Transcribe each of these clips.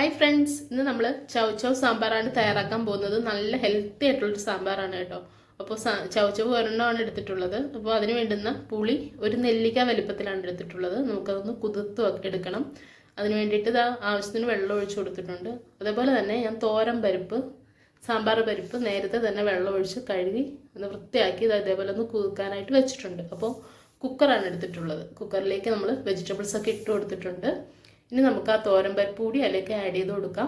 Hi friends, ഇന്ന് നമ്മൾ ചൗ ചൗ സാമ്പാറാണ് തയ്യാറാക്കാൻ പോകുന്നത്. നല്ല ഹെൽത്തി ആയിട്ടുള്ളൊരു സാമ്പാറാണ് കേട്ടോ. അപ്പോൾ ചൗ ചൗ ഒരെണ്ണമാണ് എടുത്തിട്ടുള്ളത്. അപ്പോൾ അതിന് വേണ്ടുന്ന പുളി ഒരു നെല്ലിക്ക വലിപ്പത്തിലാണ് എടുത്തിട്ടുള്ളത്. നമുക്കതൊന്ന് കുതിർത്ത് എടുക്കണം. അതിന് വേണ്ടിയിട്ട് ആവശ്യത്തിന് വെള്ളം ഒഴിച്ചു കൊടുത്തിട്ടുണ്ട്. അതേപോലെ തന്നെ ഞാൻ തോരൻ പരിപ്പ്, സാമ്പാർ പരിപ്പ് നേരത്തെ തന്നെ വെള്ളം ഒഴിച്ച് കഴുകി ഒന്ന് വൃത്തിയാക്കി അതേപോലെ ഒന്ന് കുതിർക്കാനായിട്ട് വെച്ചിട്ടുണ്ട്. അപ്പോൾ കുക്കറാണ് എടുത്തിട്ടുള്ളത്. കുക്കറിലേക്ക് നമ്മൾ വെജിറ്റബിൾസ് ഒക്കെ ഇട്ട് കൊടുത്തിട്ടുണ്ട്. ഇനി നമുക്ക് ആ തോരൻ പരിപ്പ് കൂടി അതിലേക്ക് ആഡ് ചെയ്ത് കൊടുക്കാം.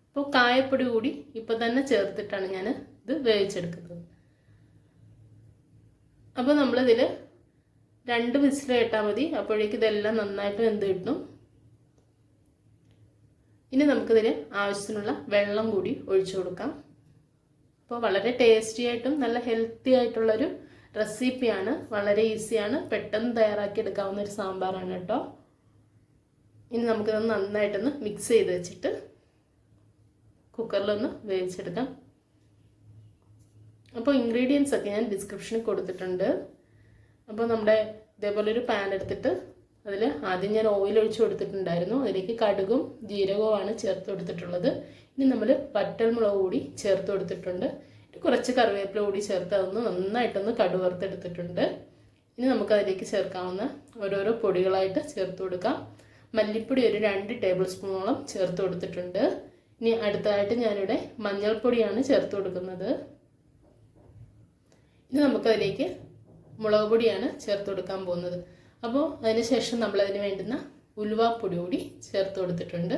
അപ്പോൾ കായപ്പൊടി കൂടി ഇപ്പം തന്നെ ചേർത്തിട്ടാണ് ഞാൻ ഇത് വേവിച്ചെടുക്കുന്നത്. അപ്പോൾ നമ്മളിതിൽ 2 വിസിൽ കേട്ടാൽ മതി. അപ്പോഴേക്ക് ഇതെല്ലാം നന്നായിട്ട് വെന്ത് കിട്ടും. ഇനി നമുക്കിതിൽ ആവശ്യത്തിനുള്ള വെള്ളം കൂടി ഒഴിച്ചു കൊടുക്കാം. അപ്പോൾ വളരെ ടേസ്റ്റി ആയിട്ടും നല്ല ഹെൽത്തി ആയിട്ടുള്ളൊരു റെസിപ്പിയാണ്. വളരെ ഈസിയാണ്, പെട്ടെന്ന് തയ്യാറാക്കി എടുക്കാവുന്ന ഒരു സാമ്പാറാണ് കേട്ടോ. ഇനി നമുക്കിതൊന്ന് നന്നായിട്ടൊന്ന് മിക്സ് ചെയ്ത് വെച്ചിട്ട് കുക്കറിലൊന്ന് വേവിച്ചെടുക്കാം. അപ്പോൾ ഇൻഗ്രീഡിയൻസ് ഒക്കെ ഞാൻ ഡിസ്ക്രിപ്ഷനിൽ കൊടുത്തിട്ടുണ്ട്. അപ്പോൾ നമ്മുടെ ഇതേപോലെ ഒരു പാൻ എടുത്തിട്ട് അതിൽ ആദ്യം ഞാൻ ഓയിൽ ഒഴിച്ച് കൊടുത്തിട്ടുണ്ടായിരുന്നു. അതിലേക്ക് കടുകും ജീരകവുമാണ് ചേർത്ത് കൊടുത്തിട്ടുള്ളത്. ഇനി നമ്മൾ വറ്റൽമുളക് കൂടി ചേർത്ത് കൊടുത്തിട്ടുണ്ട്. കുറച്ച് കറിവേപ്പില കൂടി ചേർത്ത് അതൊന്ന് നന്നായിട്ടൊന്ന് കടുക് വറുത്തെടുത്തിട്ടുണ്ട്. ഇനി നമുക്കതിലേക്ക് ചേർക്കാവുന്ന ഓരോരോ പൊടികളായിട്ട് ചേർത്ത് കൊടുക്കാം. മല്ലിപ്പൊടി ഒരു 2 ടേബിൾ സ്പൂണോളം ചേർത്ത് കൊടുത്തിട്ടുണ്ട്. ഇനി അടുത്തതായിട്ട് ഞാനിവിടെ മഞ്ഞൾപ്പൊടിയാണ് ചേർത്ത് കൊടുക്കുന്നത്. ഇനി നമുക്കതിലേക്ക് മുളക് പൊടിയാണ് ചേർത്ത് കൊടുക്കാൻ പോകുന്നത്. അപ്പോൾ അതിനുശേഷം നമ്മളതിന് വേണ്ടുന്ന ഉലുവാപ്പൊടി കൂടി ചേർത്ത് കൊടുത്തിട്ടുണ്ട്.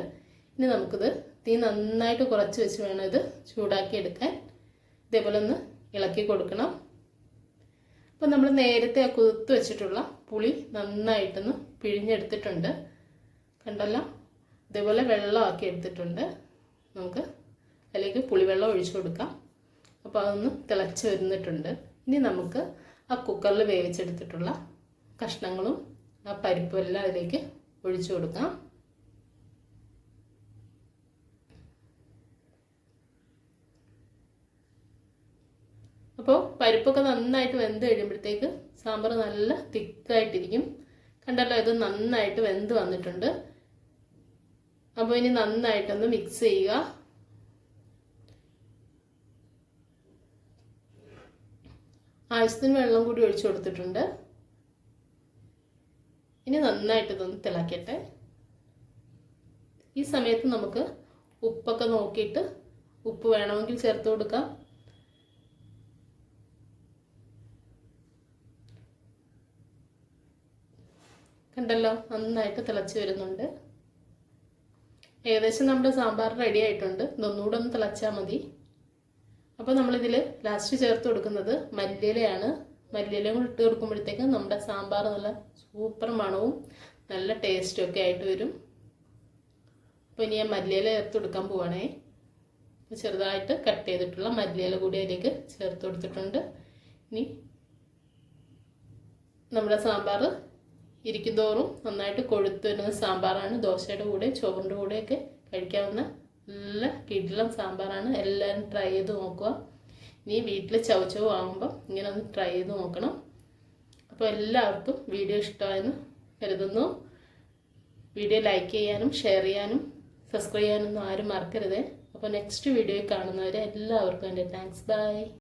ഇനി നമുക്കിത് തീ നന്നായിട്ട് കുറച്ച് വെച്ച് വേണം ഇത് ചൂടാക്കി എടുക്കാൻ. ഇതേപോലെ ഒന്ന് ഇളക്കി കൊടുക്കണം. അപ്പോൾ നമ്മൾ നേരത്തെ ആ കുതിർത്ത് വെച്ചിട്ടുള്ള പുളി നന്നായിട്ടൊന്ന് പിഴിഞ്ഞെടുത്തിട്ടുണ്ട്. കണ്ടല്ലോ, ഇതേപോലെ വെള്ളമാക്കി എടുത്തിട്ടുണ്ട്. നമുക്ക് അതിലേക്ക് പുളിവെള്ളം ഒഴിച്ചു കൊടുക്കാം. അപ്പോൾ അതൊന്ന് തിളച്ച് വരുന്നിട്ടുണ്ട്. ഇനി നമുക്ക് ആ കുക്കറിൽ വേവിച്ചെടുത്തിട്ടുള്ള കഷ്ണങ്ങളും ആ പരിപ്പും എല്ലാം അതിലേക്ക് ഒഴിച്ചു കൊടുക്കാം. അപ്പോൾ പരിപ്പൊക്കെ നന്നായിട്ട് വെന്ത് കഴിയുമ്പോഴത്തേക്ക് സാമ്പാർ നല്ല തിക്കായിട്ടിരിക്കും. കണ്ടല്ലോ, ഇത് നന്നായിട്ട് വെന്ത് വന്നിട്ടുണ്ട്. അപ്പോൾ ഇനി നന്നായിട്ടൊന്ന് മിക്സ് ചെയ്യുക. ആവശ്യത്തിന് വെള്ളം കൂടി ഒഴിച്ചു കൊടുത്തിട്ടുണ്ട്. ഇനി നന്നായിട്ട് ഇതൊന്ന് തിളക്കട്ടെ. ഈ സമയത്ത് നമുക്ക് ഉപ്പൊക്കെ നോക്കിയിട്ട് ഉപ്പ് വേണമെങ്കിൽ ചേർത്ത് കൊടുക്കാം. കണ്ടല്ലോ, നന്നായിട്ട് തിളച്ച് വരുന്നുണ്ട്. ഏകദേശം നമ്മുടെ സാമ്പാർ റെഡി ആയിട്ടുണ്ട്. ഇതൊന്നുകൂടെ ഒന്ന് തിളച്ചാൽ മതി. അപ്പോൾ നമ്മളിതിൽ ലാസ്റ്റ് ചേർത്ത് കൊടുക്കുന്നത് മല്ലിയിലയാണ്. മല്ലിയിലയും കൂടി ഇട്ട് കൊടുക്കുമ്പോഴത്തേക്ക് നമ്മുടെ സാമ്പാർ നല്ല സൂപ്പർ മണവും നല്ല ടേസ്റ്റും ഒക്കെ ആയിട്ട് വരും. അപ്പോൾ ഇനി ഞാൻ മല്ലിയില ചേർത്ത് കൊടുക്കാൻ പോവാണേ. ചെറുതായിട്ട് കട്ട് ചെയ്തിട്ടുള്ള മല്ലിയില കൂടി അതിലേക്ക് ചേർത്ത് കൊടുത്തിട്ടുണ്ട്. ഇനി നമ്മുടെ സാമ്പാർ ഇരിക്കും തോറും നന്നായിട്ട് കൊഴുത്ത് വരുന്ന സാമ്പാറാണ്. ദോശയുടെ കൂടെ ചോറിൻ്റെ കൂടെയൊക്കെ കഴിക്കാവുന്ന നല്ല കിടിലം സാമ്പാറാണ്. എല്ലാവരും ട്രൈ ചെയ്ത് നോക്കുക. ഇനി വീട്ടിൽ ചൗ ചൗ ആകുമ്പോൾ ഇങ്ങനെ ഒന്ന് ട്രൈ ചെയ്ത് നോക്കണം. അപ്പോൾ എല്ലാവർക്കും വീഡിയോ ഇഷ്ടമായെന്ന് കരുതുന്നു. വീഡിയോ ലൈക്ക് ചെയ്യാനും ഷെയർ ചെയ്യാനും സബ്സ്ക്രൈബ് ചെയ്യാനൊന്നും ആരും മറക്കരുത്. അപ്പോൾ നെക്സ്റ്റ് വീഡിയോയിൽ കാണുന്നവരെ എല്ലാവർക്കും എൻ്റെ താങ്ക്സ്. ബൈ.